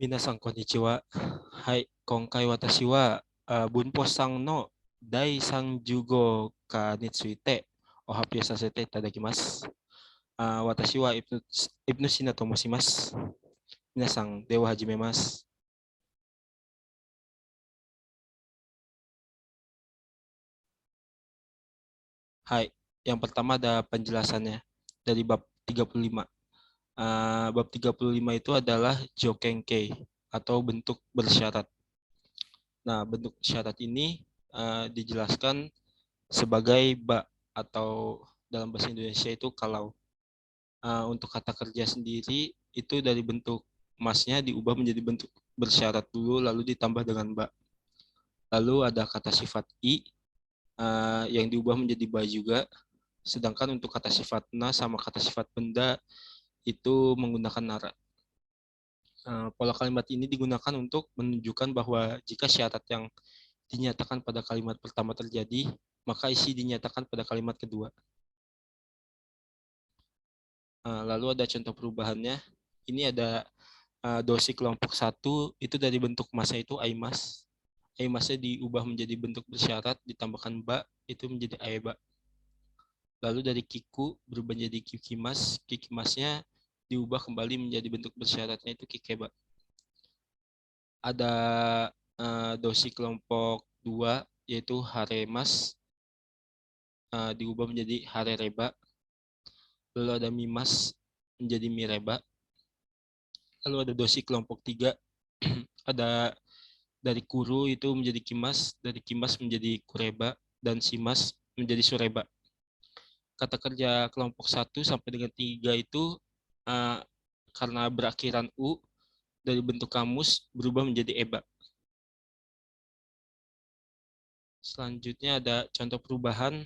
Minasan konnichiwa. Hai, konkai watashi wa bunpo san no dai 30号かについてお発表させていただきます。私はイブヌシナと申します。皆さん、では始めます。Hai, yang pertama ada penjelasannya dari bab 35. Bab 35 itu adalah jokenkei atau bentuk bersyarat. Nah, bentuk syarat ini dijelaskan sebagai ba atau dalam bahasa Indonesia itu kalau. Untuk kata kerja sendiri itu dari bentuk masnya diubah menjadi bentuk bersyarat dulu lalu ditambah dengan ba. Lalu ada kata sifat i yang diubah menjadi ba juga. Sedangkan untuk kata sifat na sama kata sifat benda itu menggunakan nara. Pola kalimat ini digunakan untuk menunjukkan bahwa jika syarat yang dinyatakan pada kalimat pertama terjadi, maka isi dinyatakan pada kalimat kedua. Lalu ada contoh perubahannya. Ini ada dosi kelompok 1 itu dari bentuk masa itu aimas. Aimasnya diubah menjadi bentuk bersyarat, ditambahkan ba, itu menjadi aeba. Lalu dari kiku berubah menjadi kikimas. Kikimasnya diubah kembali menjadi bentuk bersyaratnya itu kikeba. Ada dosi kelompok 2 yaitu haremas, diubah menjadi harereba. Lalu ada mimas menjadi mireba. Lalu ada dosi kelompok 3 ada dari kuru itu menjadi kimas, dari kimas menjadi kureba, dan simas menjadi sureba. Kata kerja kelompok 1 sampai dengan 3 itu karena berakhiran u, dari bentuk kamus berubah menjadi eba. Selanjutnya ada contoh perubahan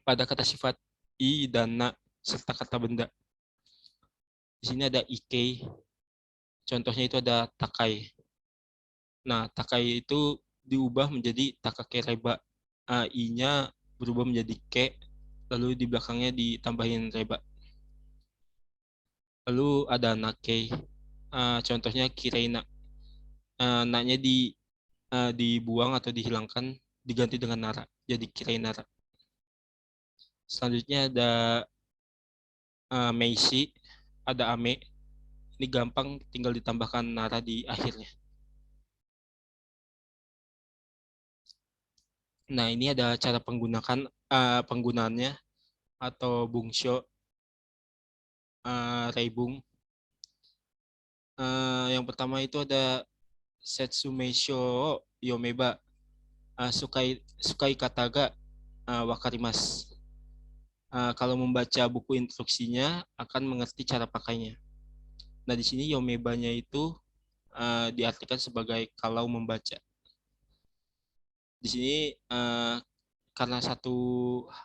pada kata sifat i dan na serta kata benda. Di sini ada ike, contohnya itu ada takai. Nah, takai itu diubah menjadi takakereba. I-nya berubah menjadi ke, lalu di belakangnya ditambahin reba. Lalu ada nake, contohnya kireina. Naknya dibuang atau dihilangkan, diganti dengan nara, jadi kireinara. Selanjutnya ada meisi, ada ame. Ini gampang, tinggal ditambahkan nara di akhirnya. Nah, ini ada cara penggunaannya atau bungsho, reibung. Yang pertama itu ada setsumeisho yomeba, sukai kata ga wakarimas. Kalau membaca buku instruksinya akan mengerti cara pakainya. Nah, di sini yomebanya itu diartikan sebagai kalau membaca. Di sini karena satu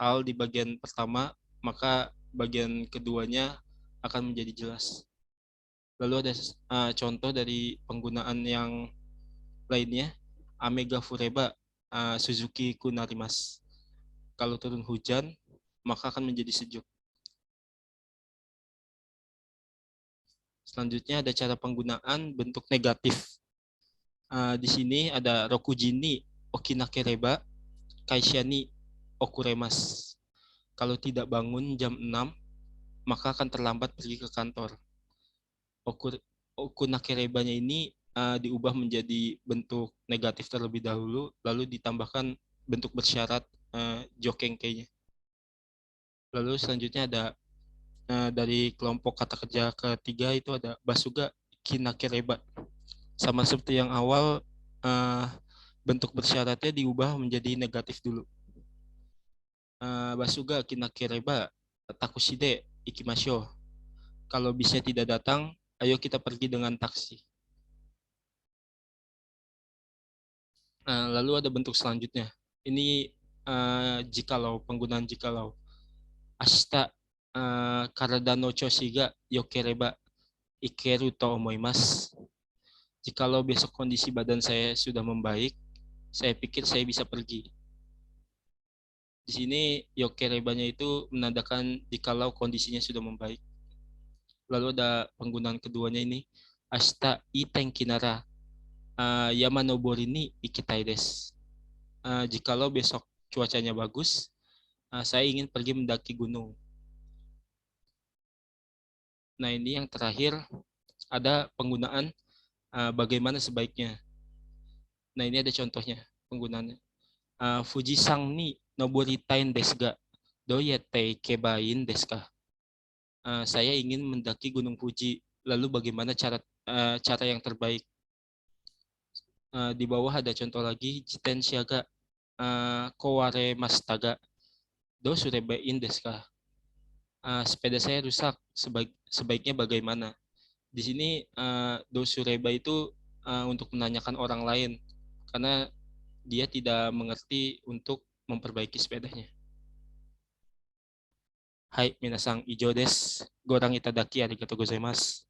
hal di bagian pertama, maka bagian keduanya akan menjadi jelas. Lalu ada contoh dari penggunaan yang lainnya. Amega fureba Suzuki kunarimas. Kalau turun hujan, maka akan menjadi sejuk. Selanjutnya ada cara penggunaan bentuk negatif. Di sini ada rokujini okinakereba kaisha-ni okuremas. Kalau tidak bangun jam 6, maka akan terlambat pergi ke kantor. Okunakerebanya ini diubah menjadi bentuk negatif terlebih dahulu, lalu ditambahkan bentuk bersyarat jokenkei-nya. Lalu selanjutnya ada dari kelompok kata kerja ketiga itu ada basuga kinakereba. Sama seperti yang awal, bentuk bersyaratnya diubah menjadi negatif dulu. Basuga kinakereba takushide ikimashou. Kalau bisnya tidak datang, ayo kita pergi dengan taksi. Lalu ada bentuk selanjutnya. Ini jikalau, penggunaan jikalau. Ashita karada no choshi ga yokereba ikeru to omoimasu. Jikalau besok kondisi badan saya sudah membaik, saya pikir saya bisa pergi. Di sini yokerebanya itu menandakan jikalau kondisinya sudah membaik. Lalu ada penggunaan keduanya ini, Ashita itenki nara yama nobori ni ikitai desu. Jikalau besok cuacanya bagus, saya ingin pergi mendaki gunung. Nah, ini yang terakhir ada penggunaan bagaimana sebaiknya. Nah, ini ada contohnya penggunaannya. Fujisan ni noboritain desu ga doyete kebain desu ka? Saya ingin mendaki Gunung Fuji. Lalu bagaimana cara yang terbaik? Di bawah ada contoh lagi, jitensha ga koware mastaga do surebain desu ka? Sepeda saya rusak, sebaiknya bagaimana? Di sini do sureba itu untuk menanyakan orang lain karena dia tidak mengerti untuk memperbaiki sepedanya. Hai, minasan, ijo desu. Gorang itadaki arigatou gozaimasu.